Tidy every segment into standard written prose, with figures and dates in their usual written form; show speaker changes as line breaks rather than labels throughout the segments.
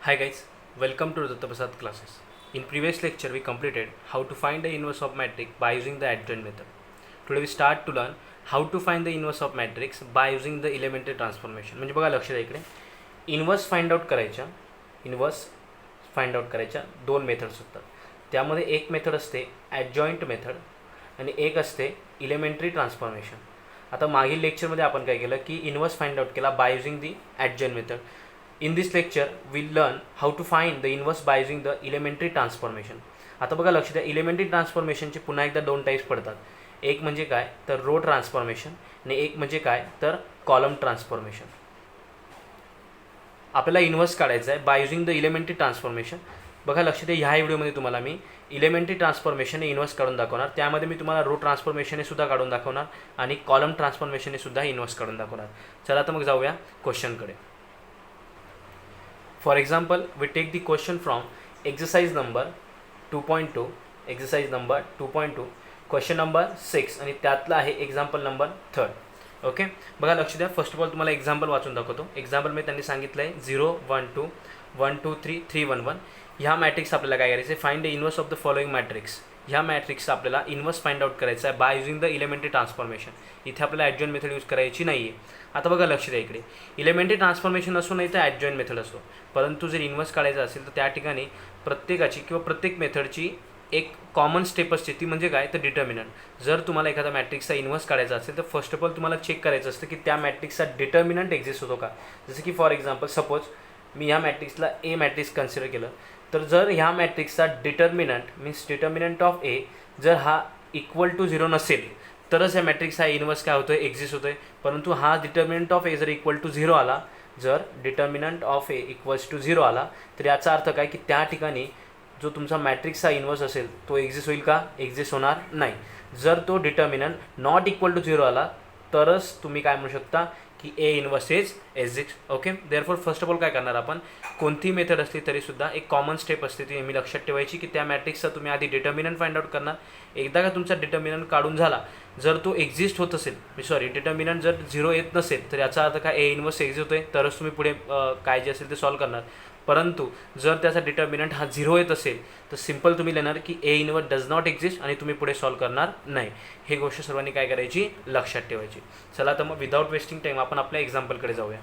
Hi guys, welcome to Datta Prasad classes. In previous lecture we completed how to find the inverse of matrix by using the adjoint method. Today we start to learn how to find the inverse of matrix by using the elementary transformation. म्हणजे बघा लक्ष द्या इकडे inverse find out करायच्या दोन methods असतात. त्यामध्ये एक मेथड असते ॲडजॉइंट मेथड आणि एक असते इलेमेंटरी ट्रान्सफॉर्मेशन. आता मागील लेक्चरमध्ये आपण काय केलं की इन्व्हर्स फाइंड आउट केला by using the adjoint method. In this lecture we'll learn how to find the inverse by using the elementary transformation. आता बघा लक्ष द्या elementary transformationचे पुन्हा एकदा दोन टाइप्स पडतात. एक म्हणजे काय तर रो ट्रान्सफॉर्मेशन आणि एक म्हणजे काय तर कॉलम ट्रान्सफॉर्मेशन. आपल्याला इन्व्हर्स काढायचं आहे by using the elementary transformation. बघा लक्ष द्या ह्या व्हिडिओमध्ये तुम्हाला मी इलेमेंटरी ट्रान्सफॉर्मेशनने इन्व्हर्स काढून दाखवणार. त्यामध्ये मी तुम्हाला रो ट्रान्सफॉर्मेशनने सुद्धा काढून दाखवणार आणि कॉलम ट्रान्सफॉर्मेशनने सुद्धा इन्व्हर्स काढून दाखवणार. चला तर मग जाऊया क्वेश्चनकडे. For example, we take the question from exercise number 2.2, question number 6 आणि त्यातला आहे एक्झाम्पल नंबर 3. ओके, बघा लक्ष द्या. फर्स्ट ऑफ ऑल तुम्हाला एक्झाम्पल वाचून दाखवतो. एक्झाम्पलमध्ये त्यांनी सांगितलं आहे 0 1 2 1 2 3 3 1 1. ह्या मॅट्रिक्स आपल्याला काय करायचं आहे find the inverse of the following matrix. ह्या मॅट्रिक्स आपल्याला इन्व्हर्स फाइंड आउट करायचं आहे by using the elementary transformation. इथे आपल्याला ॲडजॉइंट मेथड यूज करायची नाही आहे. आता बघा लक्ष द्या इकडे इलेमेंटरी ट्रान्सफॉर्मेशन असो नाही तर ॲडजॉइंट मेथड असो, परंतु जर इन्व्हर्स काढायचं असेल तर त्या ठिकाणी प्रत्येकाची किंवा प्रत्येक मेथडची एक कॉमन स्टेप असते, ती म्हणजे काय तर डिटर्मिनंट. जर तुम्हाला एखादा मॅट्रिक्सचा इन्व्हर्स काढायचा असेल तर फर्स्ट ऑफ ऑल तुम्हाला चेक करायचं असतं की त्या मॅट्रिक्सचा डिटर्मिनंट एक्झिस्ट होतो का. जसं की फॉर एक्झाम्पल सपोज मी ह्या मॅट्रिक्सला ए मॅट्रिक्स कन्सिडर केलं, तर जर ह्या मॅट्रिक्सचा डिटर्मिनंट मीन्स डिटर्मिनंट ऑफ ए जर हा इक्वल टू 0 नसेल तरच ह्या मॅट्रिक्स हा इन्व्हर्स काय होतो आहे एक्झिस्ट होतो आहे. परंतु हा डिटर्मिनंट ऑफ ए जर इक्वल टू 0 आला, जर determinant of A equals to 0 आला तर याचा अर्थ काय की त्या ठिकाणी जो तुमचा मॅट्रिक्सचा इन्व्हर्स असेल तो एक्झिस्ट होईल का, एक्झिस्ट होणार नाही. जर तो डिटर्मिनंट नॉट इक्वल टू 0 आला तरच तुम्ही काय म्हणू शकता की A inverse is exist. Okay, therefore first of all काय करणार आपण कोणतीही मेथड असली तरीसुद्धा एक कॉमन स्टेप असते ती नेहमी लक्षात ठेवायची की त्या मॅट्रिक्सचा तुम्ही आधी डिटर्मिनंट फाइंड आउट करणार. एकदा का तुमचा डिटर्मिनंट काढून झाला, जर तो एक्झिस्ट होत असेल डिटर्मिनंट जर 0 येत नसेल तर याचा अर्थ काय ए इन्व्हर्स एक्झिस्ट होतोय तरच तुम्ही पुढे काय जे असेल ते सॉल्व करणार. परंतु जर त्याचा डिटर्मिनंट हा 0 येत असेल तर सिम्पल तुम्ही लिहिणार की A inverse does not exist आणि तुम्ही पुढे सॉल्व करणार नाही. हे गोष्ट सर्वांनी काय करायची लक्षात ठेवायची. चला तर मग विदाऊट वेस्टिंग टाईम आपण आपल्या एक्झाम्पलकडे जाऊया.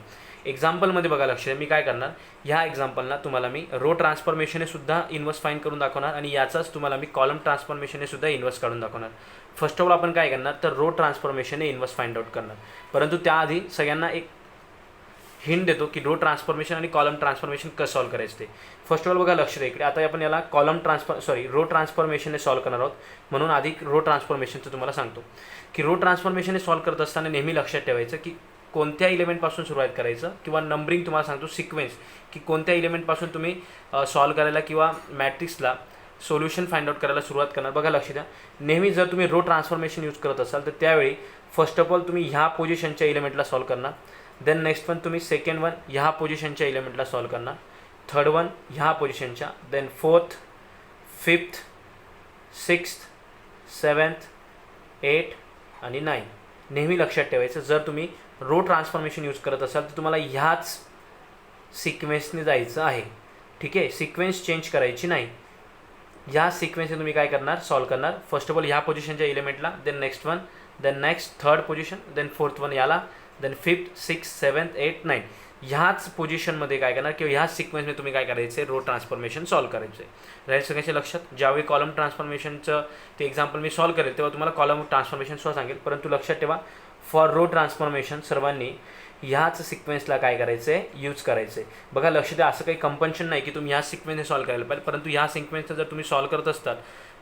एक्झाम्पलमध्ये बघा लक्ष मी काय करणार ह्या एक्झाम्पलला तुम्हाला मी रो ट्रान्सफॉर्मेशनने सुद्धा इन्व्हर्स फाइंड करून दाखवणार आणि याचाच तुम्हाला मी कॉलम ट्रान्सफॉर्मेशनने सुद्धा इन्व्हर्स काढून दाखवणार. फर्स्ट ऑफ ऑल आपण काय करणार तर रो ट्रान्सफॉर्मेशनने इन्व्हर्स फाइंड आउट करणार. परंतु त्याआधी सगळ्यांना एक हिंट देतो की रो ट्रान्सफॉर्मेशन आणि कॉलम ट्रान्सफॉर्मेशन कसं सॉल्व करायचं ते. फर्स्ट ऑफ ऑल बघा लक्ष द्या इकडे. आता आपण याला रो ट्रान्सफॉर्मेशनने सॉल्व करणार आहोत, म्हणून आधी रो ट्रान्सफॉर्मेशनचं तुम्हाला सांगतो की रो ट्रान्सफॉर्मेशनने सॉल्व करत असताना नेहमी लक्षात ठेवायचं की कोणत्या इलेमेंटपासून सुरुवात करायचं किंवा नंबरिंग तुम्हाला सांगतो सिक्वेन्स की कोणत्या इलेमेंटपासून तुम्ही सॉल्व करायला किंवा मॅट्रिक्सला सोल्युशन फाइंड आउट करायला सुरुवात करणार. बघा लक्ष द्या नेहमी जर तुम्ही रो ट्रान्सफॉर्मेशन यूज करत असाल तर त्यावेळी फर्स्ट ऑफ ऑल तुम्ही ह्या पोझिशनच्या इलेमेंटला सॉल्व करणार, देन नेक्स्ट वन तुम्ही सेकंड वन ह्या पोझिशनच्या इलेमेंटला सॉल्व करणार, थर्ड वन ह्या पोझिशनच्या, then fourth, fifth, sixth, seventh, 8 आणि 9. नेहमी लक्षात ठेवायचं जर तुम्ही रो ट्रान्सफॉर्मेशन यूज करत असाल तर तुम्हाला ह्याच सिक्वेन्सने जायचं आहे. ठीक आहे, सिक्वेन्स चेंज करायची नाही. ह्या सिक्वेन्सने तुम्ही काय करणार सॉल्व करणार. फर्स्ट ऑफ ऑल ह्या पोझिशनच्या इलेमेंटला, then next one, then next third position, then fourth one याला, देन फिफ्थ, सिक्स, सेवन्थ, 8, 9 ह्याच पोझिशनमध्ये काय करणार किंवा ह्याच सिक्वेन्समध्ये तुम्ही काय करायचं आहे रो ट्रान्सफॉर्मेशन सॉल्व करायचं आहे. राईट सगळ्यांच्या लक्षात. ज्यावेळी कॉलम ट्रान्सफॉर्मेशनचं ते एक्झाम्पल मी सॉल्व करेल तेव्हा तुम्हाला कॉलम ट्रान्सफॉर्मेशन सुद्धा सांगेल, परंतु लक्षात ठेवा फॉर रो ट्रान्सफॉर्मेशन सर्वांनी ह्याच सिक्वेन्सला काय करायचं आहे यूज करायचं आहे. बघा लक्ष द्या असं काही कंपल्शन नाही की तुम्ही ह्या सिक्वेन्सने सॉल्व करायला पाहिजे, परंतु ह्या सिक्वेन्सने जर तुम्ही सॉल्व करत असतात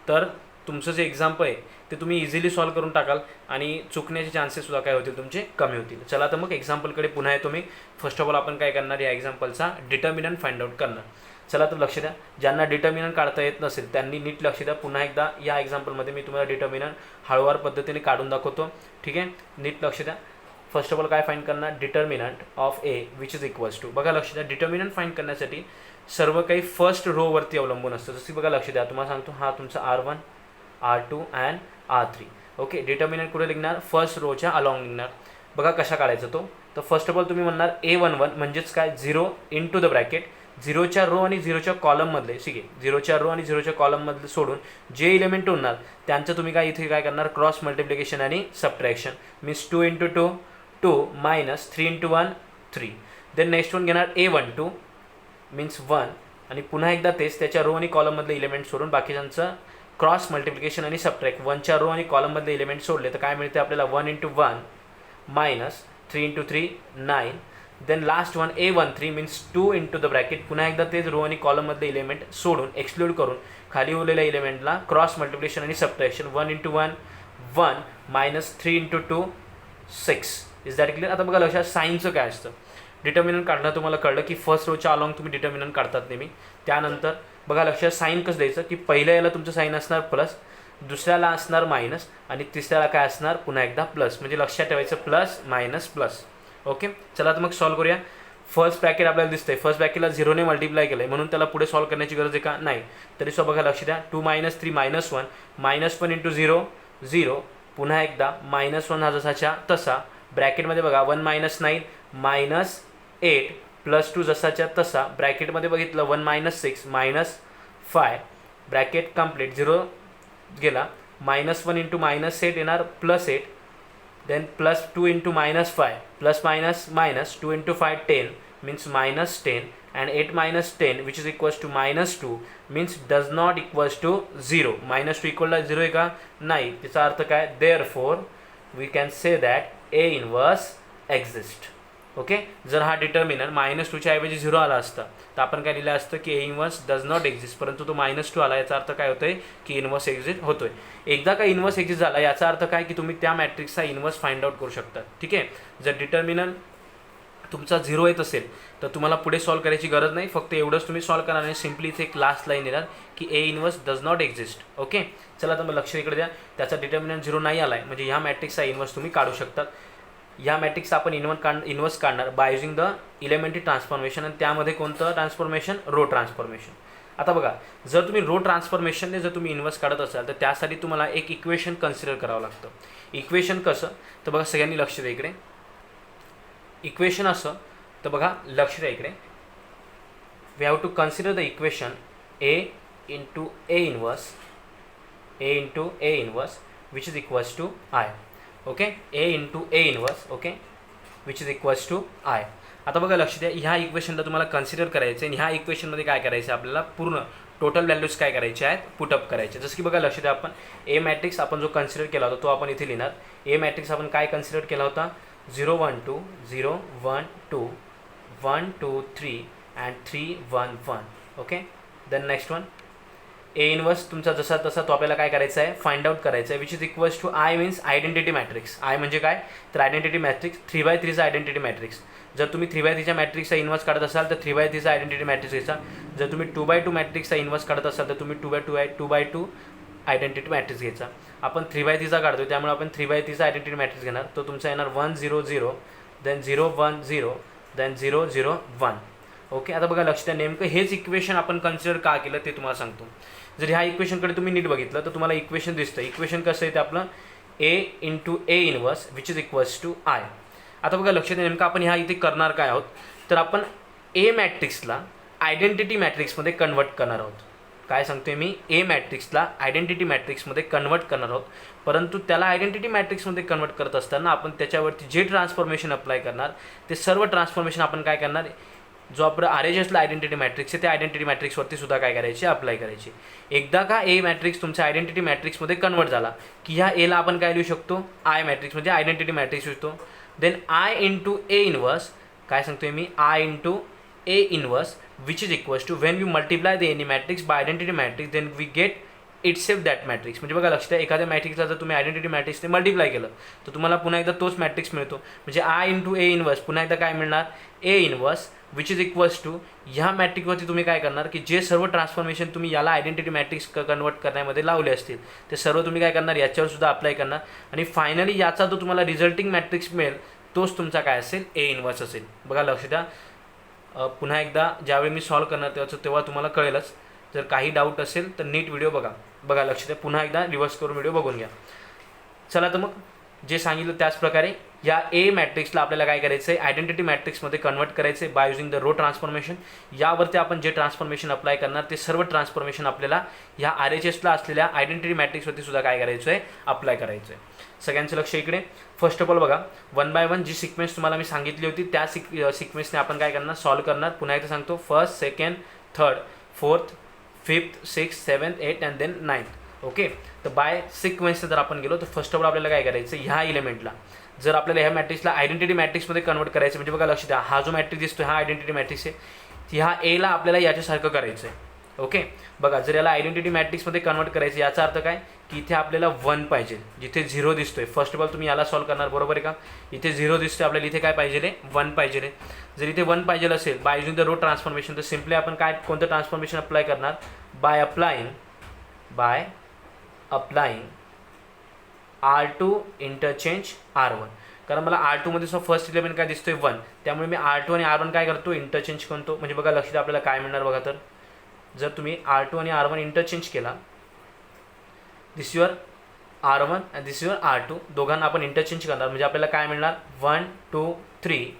तर तुमचं जे एक्झाम्पल आहे ते तुम्ही इझिली सॉल्व करून टाकाल आणि चुकण्याचे चान्सेससुद्धा काय होतील तुमचे कमी होतील. चला तर मग एक्झाम्पलकडे पुन्हा येतो मी. फर्स्ट ऑफ ऑल आपण काय करणार या एक्झाम्पलचा डिटर्मिनंट फाइंड आउट करणार. चला तर लक्ष द्या ज्यांना डिटर्मिनंट काढता येत नसेल त्यांनी नीट लक्ष द्या. पुन्हा एकदा या एक्झाम्पलमध्ये मी तुम्हाला डिटर्मिनंट हळूवार पद्धतीने काढून दाखवतो. ठीक आहे, नीट लक्ष द्या. फर्स्ट ऑफ ऑल काय फाइंड करणार determinant of A which is equals to. बघा लक्ष द्या डिटर्मिनंट फाइंड करण्यासाठी सर्व काही फर्स्ट रोवरती अवलंबून असतं. जसं बघा लक्ष द्या तुम्हाला सांगतो हा तुमचा R1, R2 and R3. Okay, determinant कुठे लिखणार फर्स्ट रोच्या अलॉंग लिखणार. बघा कशा काढायचा तो. तर फर्स्ट ऑफ ऑल तुम्ही म्हणणार A11 म्हणजेच काय 0 इन टू द ब्रॅकेट झिरोच्या रो आणि झिरोच्या कॉलममधले, ठीक आहे, झिरोच्या रो आणि झिरोच्या कॉलममधले सोडून जे इलेमेंट होणार त्यांचं तुम्ही काय इथे काय करणार, क्रॉस मल्टिप्लिकेशन आणि subtraction. Means 2 × 2 2 minus 3 × 1 3. Then next one घेणार A12 मीन्स 1 आणि पुन्हा एकदा तेच त्याच्या रो आणि कॉलममधले इलेमेंट सोडून बाकीच्यांचं क्रॉस मल्टिप्लिकेशन आणि सबट्रॅक्ट. 1च्या रो आणि कॉलममधले इलेमेंट सोडले तर काय मिळते आपल्याला, 1 × 1 minus 3 × 3 9. Then last one A13 means 2 × the bracket, पुन्हा एकदा तेच रो आणि कॉलममधले इलेमेंट सोडून एक्सक्लूड करून खाली उरलेल्या इलेमेंटला क्रॉस मल्टिप्लिकेशन आणि subtraction. 1 × 1 1 minus 3 × 2 6. Is that clear. आता बघा लक्षात साईनचं काय असतं, डिटर्मिनंट काढणं तुम्हाला कळलं की फर्स्ट रोच्या अलॉंग तुम्ही डिटर्मिनंट काढतात नेहमी. त्यानंतर बघा लक्षात साईन कसं द्यायचं की पहिल्या याला तुमचं साईन असणार प्लस, दुसऱ्याला असणार मायनस आणि तिसऱ्याला काय असणार पुन्हा एकदा प्लस. म्हणजे लक्षात ठेवायचं प्लस मायनस प्लस. ओके, चला तर मग सॉल्व करूया. फर्स्ट ब्रॅकेट आपल्याला दिसतंय, फर्स्ट ब्रॅकेटला 0ने मल्टिप्लाय केलं आहे म्हणून त्याला पुढे सॉल्व करण्याची गरज आहे का, नाही. तरी सो बघा लक्ष द्या, 2 - 3 -1 -1 × 0 0, पुन्हा एकदा -1 हा जसाच्या तसा ब्रॅकेटमध्ये बघा 1 - 9 -8 +2 जसाच्या तसा ब्रॅकेटमध्ये बघितलं 1 - 6 -5 ब्रॅकेट कंप्लीट, 0 गेला. -1 × -8 येणार +8. देन +2 × -5 plus minus minus 2 × 5 10 means -10 and 8 - 10 which is equals to -2 means does not equals to 0. -2 equal to 0 आहे का, नाही. त्याचा अर्थ काय, therefore we can say that A inverse exists. Okay, जर हा डिटर्मिनंट -2च्या ऐवजी 0 आला असता तर आपण काय लिहिलं असतं की A inverse does not exist, परंतु तो -2 आला, याचा अर्थ काय होतोय की इन्व्हर्स एक्झिस्ट होतोय. एकदा का इन्व्हर्स एक्झिस्ट झाला याचा अर्थ काय की तुम्ही त्या मॅट्रिक्सचा इन्व्हर्स फाइंड आउट करू शकता. ठीक आहे, जर डिटर्मिनंट तुमचा 0 येत असेल तर तुम्हाला पुढे सॉल्व करायची गरज नाही, फक्त एवढंच तुम्ही सॉल्व करणार आणि सिम्पली इथे एक लास्ट लाईन येणार की A inverse does not exist. Okay, चला तर मग लक्ष इकडे द्या, त्याचा डिटर्मिनंट 0 नाही आला आहे म्हणजे ह्या मॅट्रिक्सचा इन्व्हर्स तुम्ही काढू शकतात. या मॅट्रिक्सचा आपण इन्व्हर्स काढणार by using the elementary transformation, आणि त्यामध्ये कोणतं ट्रान्सफॉर्मेशन, रो ट्रान्सफॉर्मेशन. आता बघा, जर तुम्ही रो ट्रान्सफॉर्मेशनने जर तुम्ही इन्व्हर्स काढत असाल तर त्यासाठी तुम्हाला एक इक्वेशन कन्सिडर करावं लागतं. इक्वेशन कसं तर बघा, सगळ्यांनी लक्ष द्या इकडे. इक्वेशन असं तर बघा लक्ष द्या इकडे, we have to consider the equation A × A inverse which is equals to I. Okay, A × A inverse, okay, which is equals to I. आता बघा लक्ष द्या, ह्या इक्वेशनला तुम्हाला कन्सिडर करायचं आहे आणि ह्या इक्वेशनमध्ये काय करायचं आहे आपल्याला, पूर्ण टोटल व्हॅल्यूज काय करायचे आहेत, पुटअप करायचे. जसं की बघा लक्ष द्या, आपण A मॅट्रिक्स आपण जो कन्सिडर केला होता तो आपण इथे लिहिणार. A मॅट्रिक्स आपण काय कन्सिडर केला होता, 0 1 2 0 1 2 1 2 3 and 3 1 1. Okay, then next one A inverse तुमचा जसा तसा तो आपल्याला काय करायचा आहे, फाइंड आउट करायचा आहे, which is equals to I means identity matrix. I म्हणजे काय तर आयडेंटिटी मॅट्रिक्स, 3×3चा आयडेंटिटी मॅट्रिक्स. जर तुम्ही 3×3च्या मॅट्रिक्सचा इन्व्हर्स काढत असाल तर 3×3चा आयडेंटिटी मॅट्रिक्स घ्यायचा. जर तुम्ही 2×2 मॅट्रिक्सचा इन्व्हर्स काढत असाल तर तुम्ही 2×2 आयडेंटिटी मॅट्रिक्स घ्यायचा. आपण 3×3चा काढतो त्यामुळे आपण 3×3चा आयडेंटिटी मॅट्रिक्स घेणार. तो तुमचा येणार 1 0 0 देन 0 1 0 देन 0 0 1. ओके, आता बघा लक्ष द्या, नेमकं हेच इक्वेशन आपण कन्सिडर का केलं ते तुम्हाला सांगतो. जर ह्या इक्वेशनकडे तुम्ही नीट बघितलं तर तुम्हाला इक्वेशन दिसतं. इक्वेशन कसं आहे ते आपलं A × A inverse which is equals to I. आता बघा लक्ष द्या, नेमकं आपण ह्या इथे करणार काय आहोत तर आपण A मॅट्रिक्सला आयडेंटिटी मॅट्रिक्समध्ये कन्वर्ट करणार आहोत. काय सांगतोय मी, A मॅट्रिक्सला आयडेंटिटी मॅट्रिक्समध्ये कन्वर्ट करणार आहोत, परंतु त्याला आयडेंटिटी मॅट्रिक्समध्ये कन्वर्ट करत असताना आपण त्याच्यावरती जे ट्रान्सफॉर्मेशन अप्लाय करणार ते सर्व ट्रान्सफॉर्मेशन आपण काय करणार, जो आपलं RHSला आयडेंटिटी मॅट्रिक्स आहे त्या आयडेंटिटी मॅट्रिक्सवरती सुद्धा काय करायचे, अप्लाय करायचे. एकदा का A मॅट्रिक्स तुमच्या आयडेंटिटी मॅट्रिक्समध्ये कन्वर्ट झाला की ह्या Aला आपण काय लिहू शकतो, I मॅट्रिक्स म्हणजे आयडेंटिटी मॅट्रिक्स लिहतो. देन I × A इन्व्हर्स, काय सांगतोय मी, I × A inverse which is equals to when we multiply the any matrix by identity matrix then we get itself that matrix. म्हणजे बघा लक्ष द्या, एखाद्या मॅट्रिक्सला जर तुम्ही आयडेंटिटी मॅट्रिक्सने मल्टिप्लाय केलं तर तुम्हाला पुन्हा एकदा तोच मॅट्रिक्स मिळतो. म्हणजे I × A इन्व्हर्स पुन्हा एकदा काय मिळणार, A inverse which is equals to ह्या मॅट्रिक्सवरती तुम्ही काय करणार की जे सर्व ट्रान्सफॉर्मेशन तुम्ही याला आयडेंटिटी मॅट्रिक्स कन्वर्ट करण्यामध्ये लावले असतील ते सर्व तुम्ही काय करणार, याच्यावर सुद्धा अप्लाय करणार आणि फायनली याचा जो तुम्हाला रिझल्टिंग मॅट्रिक्स मिळेल तोच तुमचा काय असेल, A इन्व्हर्स असेल. बघा लक्ष द्या, पुन्हा एकदा ज्यावेळी मी सॉल्व करणार तेव्हा तुम्हाला कळेलच. जर काही डाऊट असेल तर नीट व्हिडिओ बघा. बघा लक्ष द्या, पुन्हा एकदा रिव्हर्स करून व्हिडिओ बघून घ्या. चला तर मग जे सांगितलं त्याच प्रकारे या ए मॅट्रिक्सला आपल्याला काय करायचं आहे, आयडेंटिटी मॅट्रिक्समध्ये कन्वर्ट करायचं आहे by using the row transformation. यावरती आपण जे ट्रान्सफॉर्मेशन अप्लाय करणार ते सर्व ट्रान्सफॉर्मेशन आपल्याला ह्या RHSला असलेल्या आयडेंटिटी मॅट्रिक्सवरती सुद्धा काय करायचं आहे, अप्लाय करायचं आहे. सगळ्यांचं लक्ष इकडे. फर्स्ट ऑफ ऑल बघा, 1 बाय 1 जी सिक्वेन्स तुम्हाला मी सांगितली होती त्या सिक्वेन्सने आपण काय करणार, सॉल्व करणार. पुन्हा एकदा सांगतो, first, second, third, fourth, fifth, sixth, seventh, eight and then 9th. ओके. तर बाय सिक्वेन्स जर आपण गेलो तर फर्स्ट ऑफ ऑल आपल्याला काय करायचं, ह्या एलिमेंटला जर आपल्याला ह्या मॅट्रिक्सला आयडेंटिटी मॅट्रिक्समध्ये कन्वर्ट करायचं, म्हणजे बघा लक्ष द्या, हा जो मॅट्रिक्स दिसतो हा आयडेंटिटी मॅट्रिक्स आहे. ह्या एला आपल्याला याच्यासारखं करायचं आहे. ओके. बघा, जर याला आयडेंटिटी मॅट्रिक्समध्ये कन्वर्ट करायचं, याचा अर्थ काय की इथे आपल्याला 1 पाहिजे, जिथे 0 दिसतोय. फर्स्ट ऑफ ऑल तुम्ही याला सॉल्व करणार, बरोबर आहे का. इथे 0 दिसतोय, आपल्याला इथे काय पाहिजे, 1 पाहिजे. जर इथे 1 पाहिजे असेल by using the row transformation, तर सिम्पली आपण काय कोणतं ट्रान्सफॉर्मेशन अप्लाय करणार, by applying R2 interchange R1. कारण मला R2 मध्ये सुद्धा फर्स्ट एलिमेंट काय दिसतोय 1, त्यामुळे मी R2 आणि R1 काय करतो, इंटरचेंज करतो. म्हणजे बघा लक्षात आपल्याला काय मिळणार बघा, तर जर तुम्ही R2 आणि R1 इंटरचेंज केला, this your R1 and this your R2, दोघांना आपण इंटरचेंज करणार. म्हणजे आपल्याला काय मिळणार, 1 2 3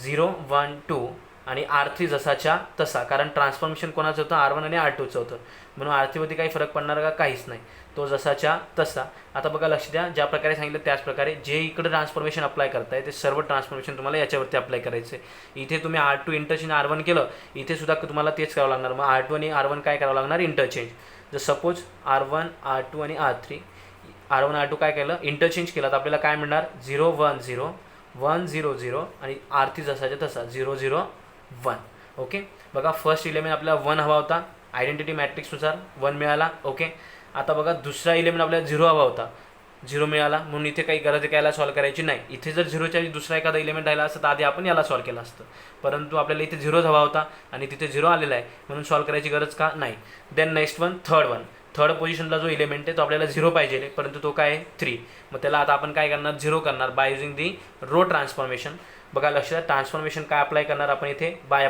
0 1 2 आणि R3 जसाच्या तसा. कारण ट्रान्सफॉर्मेशन कोणाचं होतं, R1 आणि R2चं होतं, म्हणून R3मध्ये काही फरक पडणार का, काहीच नाही, तो जसाच्या तसा. आता बघा लक्ष द्या, ज्या प्रकारे सांगितलं त्याच प्रकारे जे इकडे ट्रान्सफॉर्मेशन अप्लाय करताय ते सर्व ट्रान्सफॉर्मेशन तुम्हाला याच्यावरती अप्लाय करायचं आहे. इथे तुम्ही R2 इंटरचेंज R1 केलं, इथे सुद्धा तुम्हाला तेच करावं लागणार. मग R2 आणि R1 काय करावं लागणार, इंटरचेंज. जर सपोज R1 R2 आणि R1 R2 काय केलं, इंटरचेंज केलं, तर आपल्याला काय मिळणार, 0 1 0 1 0 0 आणि R3 जसाच्या तसा 0 0 1. ओके. बघा, फर्स्ट एलिमेंट आपल्याला 1 हवा होता, आयडेंटिटी मॅट्रिक्सनुसार 1 मिळाला. ओके. आता बघा, दुसरा एलिमेंट आपल्याला 0 हवा होता, 0 मिळाला, म्हणून इथे काही गरज आहे का याला सॉल्व करायची नाही. इथे जर 0च्या दुसरा एखादा एलिमेंट राहिला असतं तर आधी आपण याला सॉल्व केलं असतं, परंतु आपल्याला इथे 0 हवा होता आणि तिथे 0 आलेला आहे, म्हणून सॉल्व करायची गरज का नाही. देन नेक्स्ट वन, थर्ड पोझिशनला जो एलिमेंट आहे तो आपल्याला 0 पाहिजे, परंतु तो काय आहे, 3. मग त्याला आता आपण काय करणार, 0 करणार by using the row transformation. बघा लक्षात, ट्रान्सफॉर्मेशन काय अप्लाय करणार आपण इथे, बाय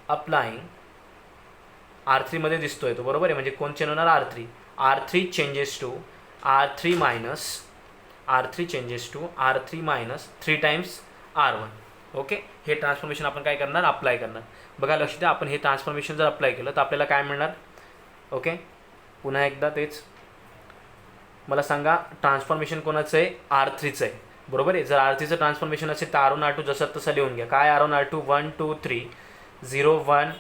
अप्लाइंग R3 मध्ये दिसतोय तो, बरोबर आहे. म्हणजे कोण चेंज होणार, R3 changes to R3 minus 3 times R1. Okay. हे ट्रान्सफॉर्मेशन आपण काय करणार, अप्लाय करणार. बघा लक्ष द्या, आपण हे ट्रान्सफॉर्मेशन जर अप्लाय केलं तर आपल्याला काय मिळणार. ओके. पुन्हा एकदा तेच मला सांगा, ट्रान्सफॉर्मेशन कोणाचं आहे, R3चं आहे, बरोबर आहे. जर R3चं ट्रान्सफॉर्मेशन असेल तर R1 R2 जसं तसं लिहून घ्या. काय R1 R2 1 2 3 0 1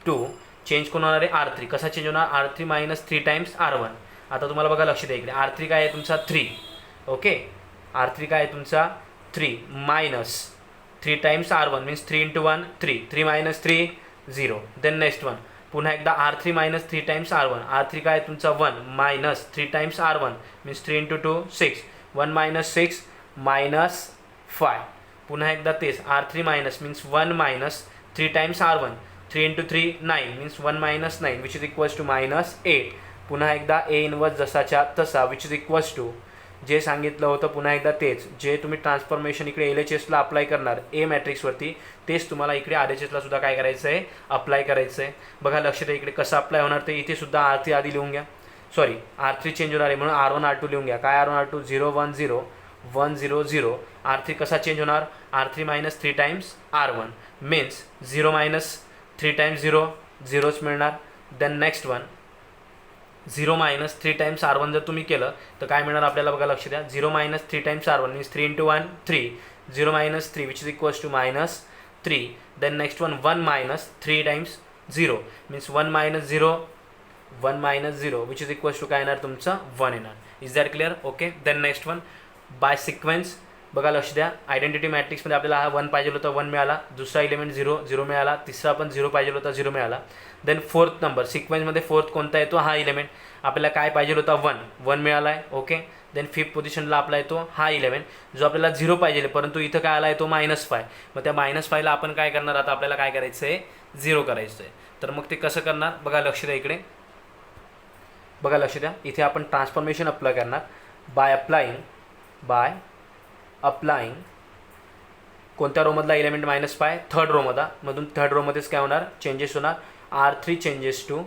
2, चेंज कोण होणार आहे, R3. कसा चेंज होणार, R3 मायनस 3 टाइम्स R1. आता तुम्हाला बघा लक्ष द्या इकडे, R3 काय आहे तुमचा 3. ओके. R3 काय आहे तुमचा 3 minus 3 times R1 means 3 into 1 3, 3 minus 3 0. Then next one, पुन्हा एकदा R3 minus 3 times R1. R3 काय आहे तुमचा 1 minus 3 times R1 means 3 into 2 6, 1 minus 6 minus 5. पुन्हा एकदा तेच, R3 minus means 1 minus 3 times R1, 3 into 3 9 means 1 minus 9 which is equals to minus 8. पुन्हा एकदा ए इनवर्स जसाच्या तसा विच इज इक्वल्स टू जे सांगितलं होतं, पुन्हा एकदा तेच, जे तुम्ही ट्रान्सफॉर्मेशन इकडे LHSला अप्लाय करणार ए मॅट्रिक्सवरती, तेच तुम्हाला इकडे RHSला सुद्धा काय करायचं आहे, अप्लाय करायचं आहे. बघा लक्ष द्या इकडे कसं अप्लाय होणार, ते इथे सुद्धा R3 आधी लिहून घ्या, सॉरी R3 चेंज होणार आहे म्हणून R1 R2 लिहून घ्या. काय R1 R2 0 1 0 1 0 0. R3 कसा चेंज होणार, R3 minus 3 times R1 means 0 minus 3 times 0 0च मिळणार. Then next one, 0 minus 3 times R1 जर तुम्ही केलं तर काय मिळणार आपल्याला, बघा लक्ष द्या, 0 minus 3 times R1 means 3 into 1 3, 0 minus 3 which is equals to minus 3. Then next one, 1 minus 3 times 0 means 1 minus 0 which is equals to काय येणार तुमचं 1 येणार. Is that clear. Okay. Then next one, by sequence. बघा लक्ष द्या, identity मॅट्रिक्समध्ये आपल्याला हा 1 पाहिजे होता 1 मिळाला, दुसरा एलिमेंट 0 0 मिळाला, तिसरा पण 0 पाहिजे होता 0 मिळाला. देन फोर्थ नंबर सिक्वेन्समध्ये फोर्थ कोणता येतो, हा एलिमेंट आपल्याला काय पाहिजे होता 1 मिळाला आहे. ओके. देन फिफ्थ पोझिशनला आपला येतो हा एलिमेंट जो आपल्याला 0 पाहिजे, परंतु इथं काय आला आहे तो -5. मग त्या -5ला आपण काय करणार, आता आपल्याला काय करायचं आहे, 0 करायचं आहे. तर मग ते कसं करणार, बघा लक्ष द्या इकडे, बघा लक्ष द्या, इथे आपण ट्रान्सफॉर्मेशन अप्लाय करणार बाय अप्लाइंग कोणत्या रोमधला एलिमेंट -5, थर्ड रोमधला, मधून थर्ड रोमध्येच काय होणार, चेंजेस होणार. R3 चेंजेस टू,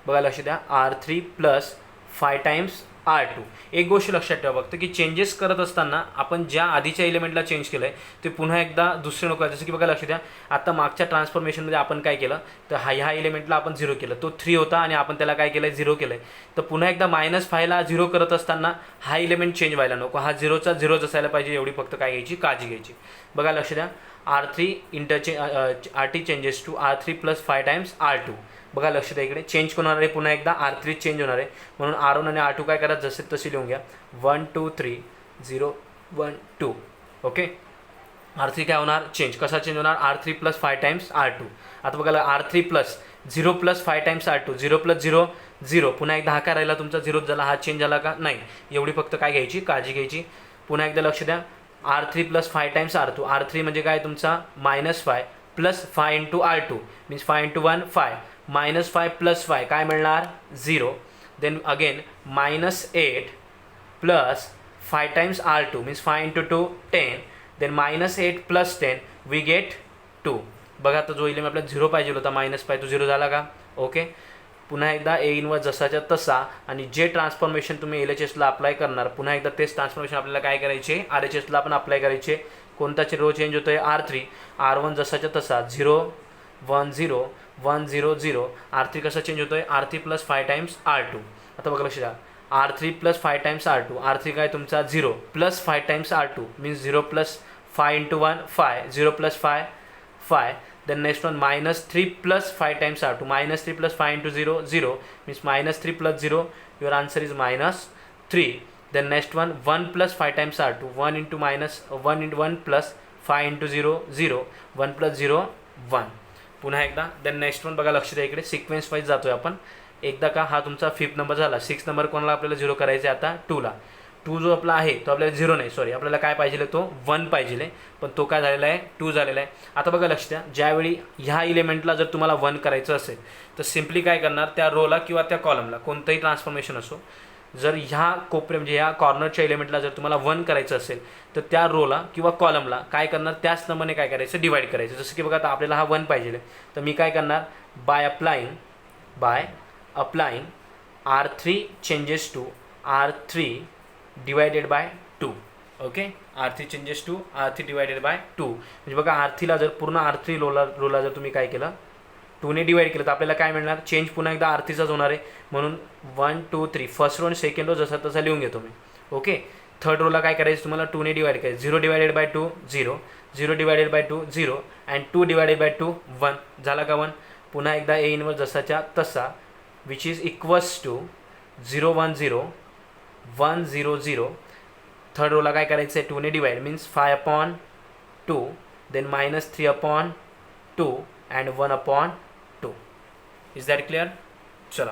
बघा लक्ष द्या, R3 प्लस 5 टाइम्स R2. एक गोष्ट लक्षात ठेवा फक्त की चेंजेस करत असताना आपण ज्या आधीच्या एलिमेंटला चेंज केलं आहे ते पुन्हा एकदा दुसरे नको. जसं की बघा लक्ष द्या, आता मागच्या ट्रान्सफॉर्मेशनमध्ये आपण काय केलं तर ह्या एलिमेंटला आपण 0 केलं, तो 3 होता आणि आपण त्याला काय केलं आहे 0 केलं आहे. तर पुन्हा एकदा -5ला 0 करत असताना हा एलिमेंट चेंज व्हायला नको, हा 0चा 0च असायला पाहिजे, एवढी फक्त काय घ्यायची काळजी घ्यायची. बघा लक्ष द्या, R3 changes to R3 + 5 times R2. बघा लक्ष द्या इकडे चेंज होणार आहे, पुन्हा एकदा R3 चेंज होणार आहे म्हणून R1 आणि R2 काय करा जसे तसे लिहून घ्या 1 2 3 0 1 2. ओके, R3 काय होणार चेंज, कसा चेंज होणार R3 + 5 टाइम्स R2. आता बघा R3 + 0 + 5 टाइम्स R2, 0 + 0 0, पुन्हा एकदा हा काय राहिला तुमचा 0 झाला, हा चेंज झाला का नाही, एवढी फक्त काय घ्यायची काळजी घ्यायची. पुन्हा एकदा लक्ष द्या R3 + 5 टाइम्स R2. R3 म्हणजे काय तुमचा -5 + 5 × R2 मीन्स 5 × 1 5, -5 + 5 काय मिळणार 0. Then again -8 + 5 times R2 means 5 × 2 10. Then -8 + 10 we get 2. बघा आता जो एलिमेंट आपल्याला 0 पाहिजे होता -5 तो 0 झाला का. ओके, पुन्हा एकदा ए इनवर्स जसाच्या तसा आणि जे ट्रान्सफॉर्मेशन तुम्ही LHSला अप्लाय करणार पुन्हा एकदा तेच ट्रान्सफॉर्मेशन आपल्याला काय करायचे RHSला पण अप्लाय करायचे. कोणता रो चेंज होतो आहे R3, R1 जसाच्या तसा 0 1 0 1 0 0. R3 कसा चेंज होतो आहे R3 + 5 टाइम्स R2. आता बघा लक्ष द्या R3 + 5 टाइम्स R2. R3 काय तुमचा 0 + 5 times R2 means 0 + 5 × 1 5, 0 + 5 5. Then next one -3 + 5 times R2, -3 + 5 × 0 0 means -3 + 0, your answer is -3. Then next one 1 + 5 times R2, 1 × -1 × 1 + 5 × 0 0, 1 + 0 1. पुन्हा एकदा देन नेक्स्ट वन बघा लक्ष द्या इकडे सिक्वेन्स वाईज जातोय आपण. एकदा का हा तुमचा 5th नंबर झाला, 6th नंबर कोणाला आपल्याला 0 करायचा आहे आता 2ला. 2 जो आपला आहे तो आपल्याला 0 नाही, सॉरी आपल्याला काय पाहिजे तो 1 पाहिजे, पण तो काय झालेला आहे 2 झालेला आहे. आता बघा लक्ष द्या, ज्यावेळी ह्या एलिमेंटला जर तुम्हाला 1 करायचं असेल तर सिम्पली काय करणार त्या रोला किंवा त्या कॉलमला कोणतंही ट्रान्सफॉर्मेशन असो, जर ह्या कोपरे म्हणजे ह्या कॉर्नरच्या एलिमेंटला जर तुम्हाला 1 करायचं असेल तर त्या रोला किंवा कॉलमला काय करणार त्याच नंबरने काय करायचं डिवाइड करायचं. जसं की बघा आता आपल्याला हा 1 पाहिजे तर मी काय करणार by applying R3 changes to R3 divided by 2. Okay, R3 changes to R3 divided by 2 म्हणजे बघा R3ला जर पूर्ण R3 रोला जर तुम्ही काय केलं 2ने डिवाइड केलं तर आपल्याला काय मिळणार चेंज पुन्हा एकदा R3चाच होणार आहे म्हणून 1 2 3 फर्स्ट रो आणि सेकंड रो जसा तसा लिहून घेतो मी. ओके, थर्ड रोला काय करायचं तुम्हाला 2ने डिवाइड करायचं, 0 divided by 2 0, 0 divided by 2 0 and 2 divided by 2 1 झाला का 1. पुन्हा एकदा ए इनवर्स जसाच्या तसा which is equals to 0 1 0 1 0 0. Third रोला काय करायचं आहे 2ने divide means 5/2, then -3/2 and 1/2. Is that clear. चला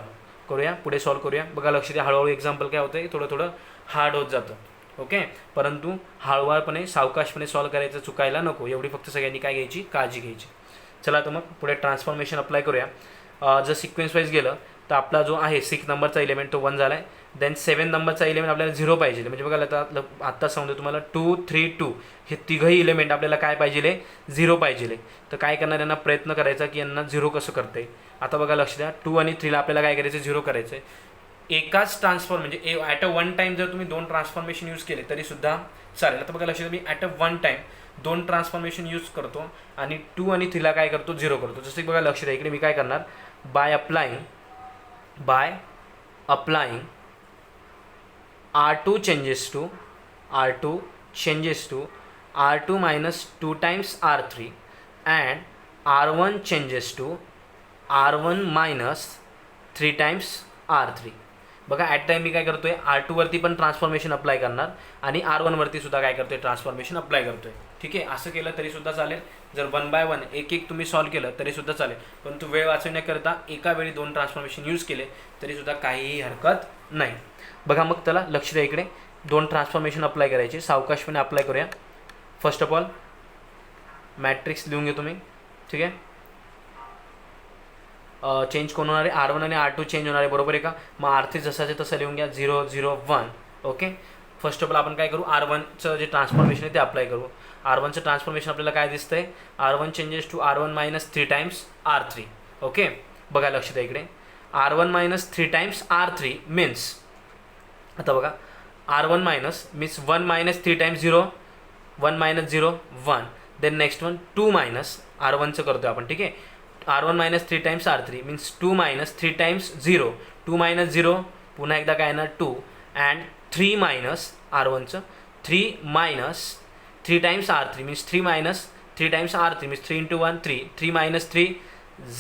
करूया पुढे सॉल्व करूया. बघा लक्ष द्या हळूहळू एक्झाम्पल काय होतं थोडं थोडं हार्ड होत जातं. ओके, परंतु हळूवारपणे सावकाशपणे सॉल्व करायचं, चुकायला नको, एवढी फक्त सगळ्यांनी काय घ्यायची काळजी घ्यायची. चला तर मग पुढे ट्रान्सफॉर्मेशन अप्लाय करूया. जर सिक्वेन्स वाईज गेलं तर आपला जो आहे 6 नंबरचा एलिमेंट तो 1 झाला आहे. देन 7 नंबरचा एलिमेंट आपल्याला 0 पाहिजे, म्हणजे बघा आता सांगतो तुम्हाला 2 3 2 हे तिघही एलिमेंट आपल्याला काय पाहिजे 0 पाहिजे. तर काय करणार यांना प्रयत्न करायचा की यांना 0 कसं करता येईल. आता बघा लक्ष द्या 2 आणि 3ला आपल्याला काय करायचं 0 करायचं आहे. एकाच ट्रान्सफॉर्म म्हणजे ॲट अ वन टाईम जर तुम्ही 2 ट्रान्सफॉर्मेशन यूज केले तरीसुद्धा चालेल. आता बघा लक्ष द्या मी at a one time 2 transformation use करतो आणि 2 आणि 3ला काय करतो 0 करतो. जसं की बघा लक्ष द्या इकडे मी काय करणार by applying R2 changes to R2 -2 times R3 and R1 changes to R1 -3 times R3. बघा ॲट टाईम मी काय करतो आहे R2 वरती पण ट्रान्सफॉर्मेशन अप्लाय करणार आणि R1 वरती सुद्धा काय करतो आहे ट्रान्सफॉर्मेशन अप्लाय करतो आहे. ठीक आहे, असं केलं तरीसुद्धा चालेल. जर 1 बाय 1 एक तुम्ही सॉल्व केलं तरीसुद्धा चालेल, परंतु वेळ वाचवण्याकरता एका वेळी 2 ट्रान्सफॉर्मेशन यूज केले तरीसुद्धा काहीही हरकत नाही. बघा मग त्याला लक्ष द्या इकडे 2 ट्रान्सफॉर्मेशन अप्लाय करायचे, सावकाशपणे अप्लाय करूया. फर्स्ट ऑफ ऑल मॅट्रिक्स लिहून घेतो मी. ठीक आहे, चेंज कोण होणार आहे R1 आणि R2 चेंज होणार आहे, बरोबर आहे का. मग R3 जसाचे तसं लिहून घ्या 0 0 1. ओके, फर्स्ट ऑफ ऑल आपण काय करू R1चं जे ट्रान्सफॉर्मेशन आहे ते अप्लाय करू. R1चं ट्रान्सफॉर्मेशन आपल्याला काय दिसतं आहे R1 changes to R1 -3 times R3. Okay, बघा लक्ष द्या इकडे R1 -3 टाइम्स R3 मीन्स आता बघा R1 minus means 1 minus 3 times 0, 1 minus 0 1. Then next one 2 minus R1चं करतो आपण, ठीक आहे. R1 minus 3 times R3 means 2 minus 3 times 0, 2 minus 0 पुन्हा एकदा काय येणार 2 अँड 3 मायनस R1चं 3 minus 3 times R3 means 3 minus 3 times R3 means 3 into 1 3, 3 minus 3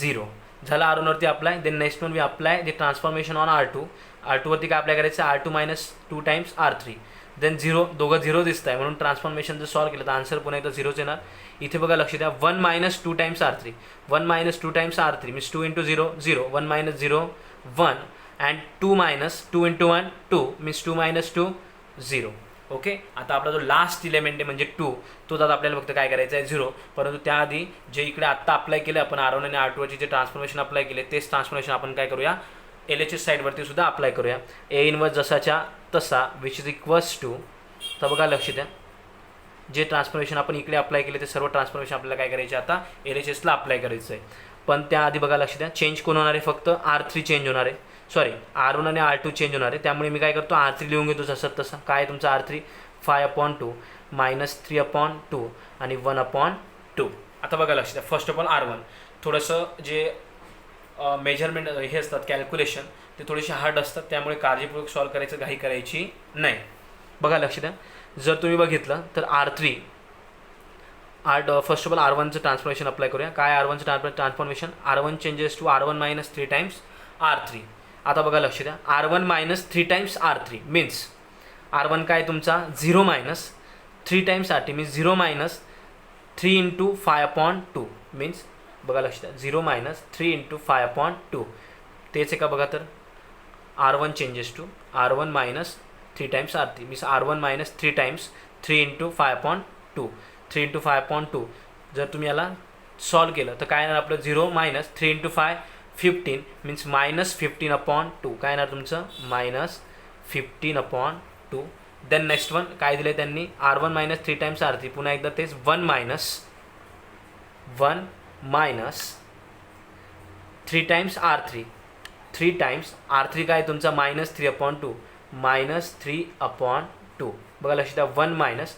0 झालं. R1वरती apply. Then next one we apply the transformation on R2. R2वरती काय अप्लाय करायचं R2 minus 2 times R3. Then 0, दोघं 0 दिसत आहे म्हणून ट्रान्सफॉर्मेशन जर सॉल्व केलं तर आन्सर पुन्हा एकदा 0च येणार. इथे बघा लक्ष द्या 1 minus 2 times R3, 1 minus 2 times R3 means 2 into 0 0, 1 minus 0 1 and 2 minus 2 into 1 2 means 2 minus 2 0. Okay. आता आपला जो लास्ट इलेमेंट आहे म्हणजे 2 तो आता आपल्याला फक्त काय करायचं आहे 0. परंतु त्याआधी जे इकडे आत्ता अप्लाय केलं आपण R1 आणि R2ची जे ट्रान्सफॉर्मेशन अप्लाय केले तेच ट्रान्सफॉर्मेशन आपण काय करूया LHS साईडवरती सुद्धा अप्लाय करूया. A इनवर्स जसाच्या तसा विच इज इक्वल्स टू. तर बघा लक्ष द्या जे ट्रान्सफॉर्मेशन आपण इकडे अप्लाय केले ते सर्व ट्रान्सफॉर्मेशन आपल्याला काय करायचे आता LHSला अप्लाय करायचं आहे. पण त्याआधी बघा लक्ष द्या चेंज कोण होणार आहे फक्त R3 चेंज होणार आहे, सॉरी R1 आणि R2 चेंज होणार आहे. त्यामुळे मी काय करतो R3 लिहून घेतो जसं तसं. काय तुमचं R3 5/2 मायनस 3/2 आणि 1/2. आता बघा लक्ष द्या फर्स्ट ऑफ ऑल R1 थोडंसं जे मेजरमेंट हे असतात कॅल्क्युलेशन ते थोडेसे हार्ड असतात त्यामुळे काळजीपूर्वक सॉल्व करायचं घाई करायची नाही. बघा लक्ष द्या जर तुम्ही बघितलं तर R3 फर्स्ट ऑफ ऑल R1चं ट्रान्सफॉर्मेशन अप्लाय करूया. काय R1चं transformation R1 changes to R1 minus 3 times R3. आता बघा लक्ष द्या R1 minus 3 times R3 means R1 काय तुमचा 0 minus 3 times R3 means 0 minus 3 into 5/2 means बघा लक्ष द्या 0 मायनस 3 इंटू 5/2 तेच आहे का बघा. तर R1 changes to R1 minus 3 times R3 means R1 minus 3 times 3 into 5/2 3 into 5/2. जर तुम्ही याला सॉल्व केलं तर काय येणार आपलं 0 मायनस 3 इंटू 5 15 मीन्स मायनस 15/2. काय येणार तुमचं मायनस 15/2. देन नेक्स्ट वन काय दिलं त्यांनी R1 मायनस 3 टाइम्स R3 पुन्हा एकदा तेच 1 minus 3 times R3 3 times R3 काय तुमचा मायनस 3/2 मायनस 3/2. बघा लक्ष द्या 1 minus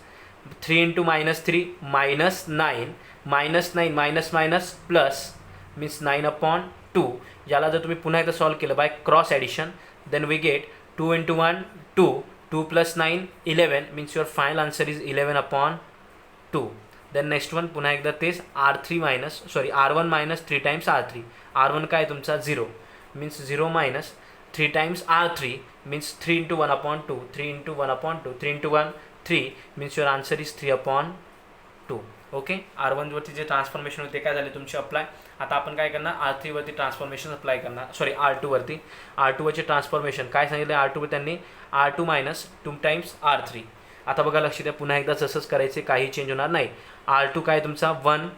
3 into minus 3 minus 9 minus 9 minus minus plus means 9/2. याला जर तुम्ही पुन्हा एकदा सॉल्व केलं by cross addition then we get 2 into 1 2 2 plus 9 11 means your final answer is 11/2. Then next one पुन्हा एकदा तेच R1 minus 3 times R3. R1 काय तुमचा 0 means 0 minus 3 times R3 means 3 into 1/2 3 into 1/2 3 into 1 3 means your answer is 3/2. Okay. R1वरती जे transformation होते काय झाले तुमचे अप्लाय. आता आपण काय करणार R3वरती ट्रान्सफॉर्मेशन अप्लाय करणार, सॉरी R2वरती. R2वरचे ट्रान्सफॉर्मेशन काय सांगितलं R2 त्यांनी R2 मायनस 2 टाइम्स R3. आता बघा लक्ष द्या पुन्हा एकदा तसंच करायचे काही चेंज होणार नाही. R2 काय तुमचा 1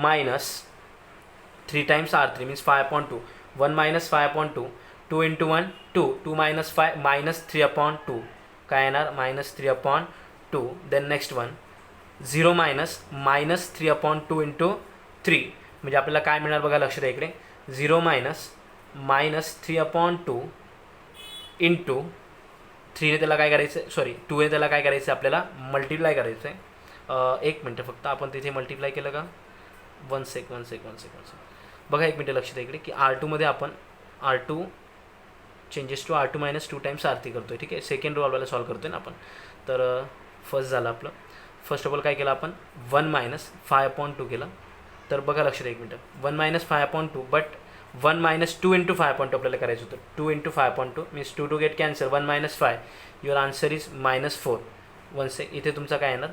minus 3 times R3 means 5/2 1 minus 5/2 2 into 1 2 2 minus 5 minus 3/2 काय येणार minus 3/2. Then next one 0 minus 3/2 into 3 म्हणजे आपल्याला काय मिळणार बघा लक्ष द्या इकडे 0 मायनस 3/2 इंटू 3ने त्याला काय करायचं आहे, सॉरी 2ने त्याला काय करायचं आहे आपल्याला मल्टिप्लाय करायचं आहे. एक मिनटं फक्त आपण तिथे मल्टिप्लाय केलं का वन सेक बघा एक मिनटं लक्ष द्या इकडे की R2मध्ये आपण R2 changes to R2 minus 2 times R3 करतो आहे. ठीक आहे. सेकंड रो आपल्याला सॉल्व करतो आहे ना आपण. तर फर्स्ट झालं आपलं. फर्स्ट ऑफ ऑल काय केलं आपण 1 मायनस 5/2 केलं. तर बघा लक्ष द्या एक मिनटं 1 मायनस 5/2 बट 1 मायनस 2 इंटू 5/2 आपल्याला करायचं होतं. 2 into 5/2 means 2 get cancel 1 minus 5 your answer is -4. One sec इथे तुमचा काय येणार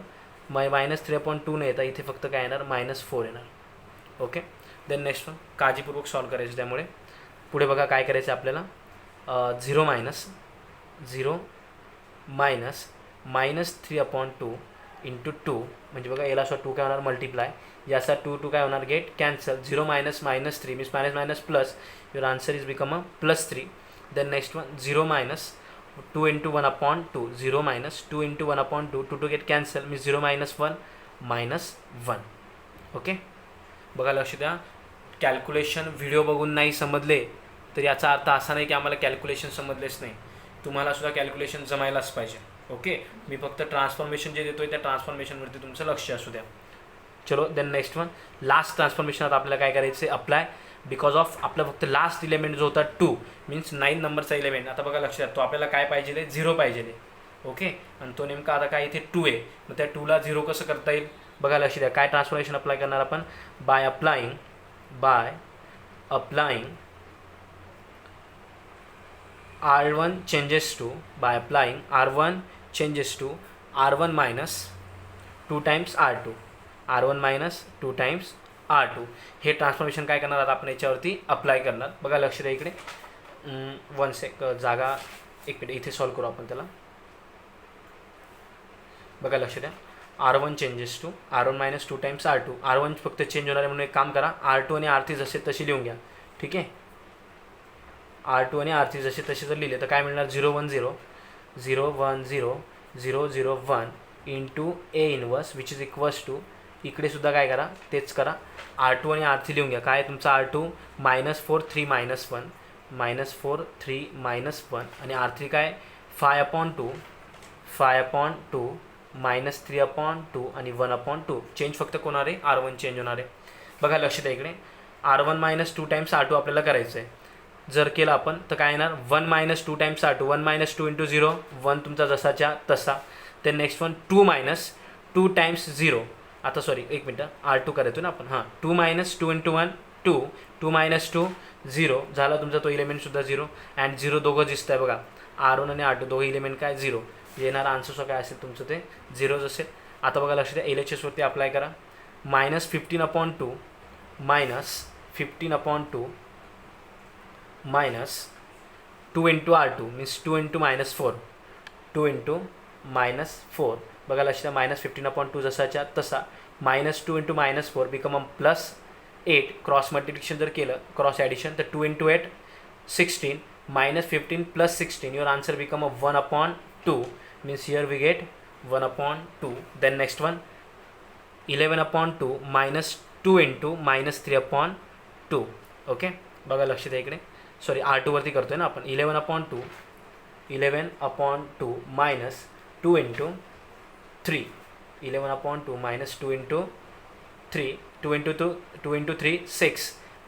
मायनस 3/2 नाही येतात इथे फक्त काय येणार -4 येणार. ओके. देन नेक्स्ट वन काळजीपूर्वक सॉल्व करायचं. त्यामुळे पुढे बघा काय करायचं आपल्याला 0 मायनस 3/2 इंटू 2 म्हणजे बघा याला असं 2 काय होणार मल्टिप्लाय याचा 2 काय होणार get cancel 0 minus -3 means minus plus your answer is become +3. Then next one 0 minus 2 into 1/2 0 minus 2 into 1/2 2 get cancel means 0 minus 1 okay. बघा लक्ष द्या कॅल्क्युलेशन व्हिडिओ बघून नाही समजले तर याचा अर्थ असा नाही की आम्हाला कॅल्क्युलेशन समजलेच नाही. तुम्हाला सुद्धा कॅल्क्युलेशन जमायलाच पाहिजे. ओके, मी फक्त ट्रान्सफॉर्मेशन जे देतोय त्या ट्रान्सफॉर्मेशनवरती तुमचं लक्ष असू द्या. चलो then next one, last transformation आता आपल्याला काय करायचं आहे, अप्लाय. बिकॉज ऑफ आपला फक्त लास्ट इलेमेंट जो होता 2 मीन्स 9 नंबरचा इलेमेंट. आता बघा लक्षात, तो आपल्याला काय पाहिजे आहे, 0 पाहिजे आहे. ओके, आणि तो नेमका आता काय इथे 2 आहे. मग त्या 2ला 0 कसं करता येईल बघा, लक्ष द्या. काय ट्रान्सफॉर्मेशन अप्लाय करणार आपण, by applying R1 changes to, by applying R1 changes to R1 minus 2 times R2, R1 minus 2 times R2. हे ट्रान्सफॉर्मेशन काय करणार आता आपण याच्यावरती अप्लाय करणार. बघा लक्ष द्या इकडे, 1 सेक जागा, एक मिनिट इथे सॉल्व करू आपण त्याला. बघा लक्ष द्या, R1 changes to R1 minus 2 times R2. R1 फक्त चेंज होणार आहे म्हणून एक काम करा, R2 आणि R3 जसे तसे लिहून घ्या. ठीक आहे, R2 आणि R3 जसे तसे जर लिहिले तर काय मिळणार, 0 1 0 0 1 0 0 0 1 into A inverse which is equals to, इकडे सुद्धा काय करा तेच करा, R2 आणि R3 लिहून घ्या. काय तुमचा R2 -4 3 -1 -4 3 -1 आणि R3 काय 5/2 5/2 -3/2 आणि 1/2. चेंज फक्त कोण आहे, R1 चेंज होणार आहे. बघा लक्ष द्या इकडे, R1 मायनस 2 टाइम्स R2 आपल्याला करायचं आहे. जर केलं आपण तर काय येणार, 1 minus 2 times R2, 1 minus 2 into 0 1 तुमचा जसाच्या तसा. तर नेक्स्ट वन 2 मायनस 2 टाइम्स 0. आता सॉरी एक मिनटं, R2 करायचो ना आपण, हां 2 मायनस 2 इंटू 1 2 2 मायनस 2 0 झाला तुमचा तो इलेमेंटसुद्धा 0 अँड 0 दोघं दिसत आहे बघा, R1 आणि R2 दोघं इलेमेंट काय 0. येणारा आन्सर काय असेल तुमचं ते 0च असेल. आता बघा लक्ष द्या, LHSवरती अप्लाय करा. -15/2 -15/2 minus 2 into R2 means 2 into -4 2 into -4. बघा लक्ष द्या, -15/2 जसाच्या तसा -2 into -4 बिकम +8. क्रॉस मल्टिप्लिकेशन जर केलं, क्रॉस ॲडिशन, तर 2 into 8 16 -15 + 16 your answer become 1/2 means here we get 1/2. then next one 11/2 -2 into -3/2. Okay, बघा लक्ष द्या इकडे, सॉरी R2 वरती करतोय ना आपण. 11/2 minus 2 into 3 11/2 minus 2 into 3 2 into 3 6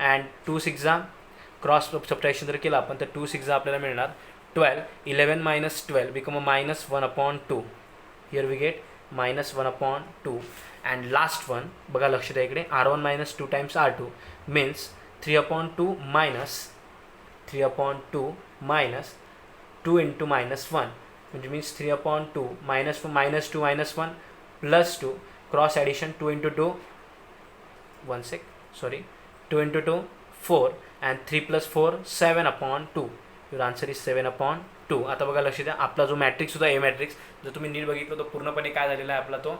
and 2 6 cross subtraction जर केलं आपण तर 2 6 आपल्याला मिळणार 12. 11 minus 12 become a -1/2. here we get -1/2. and last one बघा लक्ष द्या इकडे, R1 minus 2 times R2 means 3/2 minus 2 into -1 which means 3/2 -2 -1 plus 2 cross addition 2 into 2 2 into 2 4 and 3 plus 4 7/2. your answer is 7/2. आता बघा लक्ष द्या, आपला जो मॅट्रिक्स होता A मॅट्रिक्स, जर तुम्ही नीट बघितलं तर पूर्णपणे काय झालेला आहे, आपला तो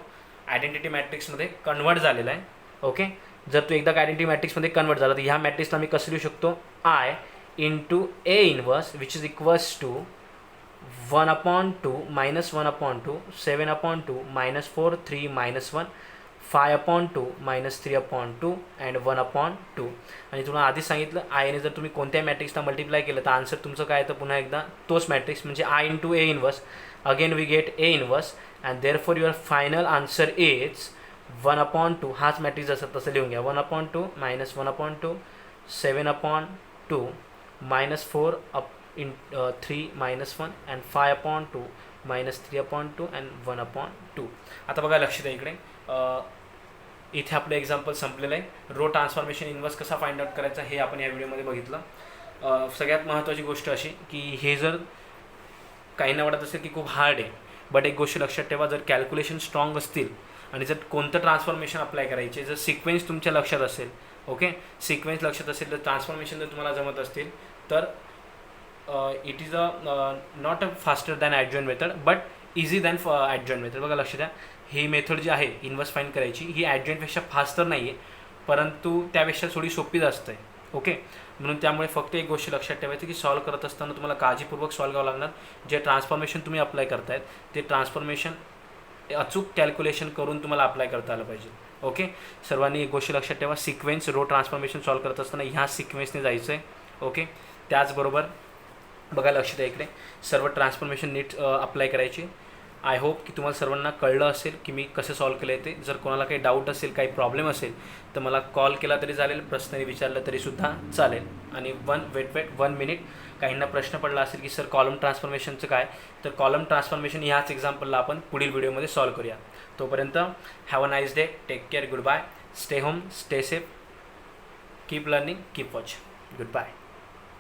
आयडेंटिटी मॅट्रिक्समध्ये कन्वर्ट झालेला आहे. ओके, जर तो एकदा आयडेंटिटी मॅट्रिक्समध्ये कन्वर्ट झाला तर ह्या मॅट्रिक्सला मी कसं लिहू शकतो, I into A inverse which is equals to 1/2 -1/2 7/2 -4 3 -1 5/2 -3/2 and 1/2. आणि तुम्हाला आधीच सांगितलं, आयने जर तुम्ही कोणत्याही मॅट्रिक्सला मल्टिप्लाय केलं तर आन्सर तुमचं काय येतं, पुन्हा एकदा तोच मॅट्रिक्स म्हणजे I into A inverse. Again we get A inverse and therefore your final answer is 1/2. हाच मॅट्रिक्स जसं तसं लिहून घ्या, 1/2 -1/2 7/2 -4 3 -1 and 5/2 -3/2 and 1/2. आता बघा लक्ष द्या इकडे, इथे आपलं एक्झाम्पल संपलेलं आहे. रो ट्रान्सफॉर्मेशन इन्व्हर्स कसा फाइंड आउट करायचा हे आपण या व्हिडिओमध्ये बघितलं. सगळ्यात महत्त्वाची गोष्ट अशी की हे जर काहींना वाटत असेल की खूप हार्ड आहे, बट एक गोष्ट लक्षात ठेवा, जर कॅल्क्युलेशन स्ट्रॉंग असतील आणि जर कोणतं ट्रान्सफॉर्मेशन अप्लाय करायचे, जर सिक्वेन्स तुमच्या लक्षात असेल, ओके सिक्वेन्स लक्षात असेल, तर ट्रान्सफॉर्मेशन जर तुम्हाला जमत असतील तर it is not a faster than adjoint method but easy than adjoint method. बघा लक्ष द्या, ही मेथड जी आहे इन्व्हर्स फाइंड करायची, ही ॲडजॉईंटपेक्षा फास्ट तर नाही आहे, परंतु त्यापेक्षा थोडी सोपी जास्त आहे. ओके, म्हणून त्यामुळे फक्त एक गोष्ट लक्षात ठेवायची की सॉल्व करत असताना तुम्हाला काळजीपूर्वक सॉल्व करावं लागणार. जे ट्रान्सफॉर्मेशन तुम्ही अप्लाय करतायत ते ट्रान्सफॉर्मेशन अचूक कॅल्क्युलेशन करून तुम्हाला अप्लाय करता आलं पाहिजे. ओके, सर्वांनी एक गोष्ट लक्षात ठेवा, सिक्वेन्स रो ट्रान्सफॉर्मेशन सॉल्व करत असताना ह्या सिक्वेन्सने जायचं आहे. ओके, त्याचबरोबर बघा लक्ष द्या इकडे, सर्व ट्रान्सफॉर्मेशन नीट अप्लाय करायची. आय होप की तुम्हाला सर्वांना कळलं असेल की मी कसं सॉल्व केलं आहे ते. जर कोणाला काही डाऊट असेल, काही प्रॉब्लेम असेल तर मला कॉल केला तरी चालेल, प्रश्न विचारलं तरीसुद्धा चालेल. आणि वेट 1 मिनिट. काहींना प्रश्न पडला असेल की सर कॉलम ट्रान्सफॉर्मेशनचं काय, तर कॉलम ट्रान्सफॉर्मेशन ह्याच एक्झाम्पलला आपण पुढील व्हिडिओमध्ये सॉल्व करूया. तोपर्यंत have a nice day, take care, goodbye, stay home, stay safe, keep learning, keep watch, good bye.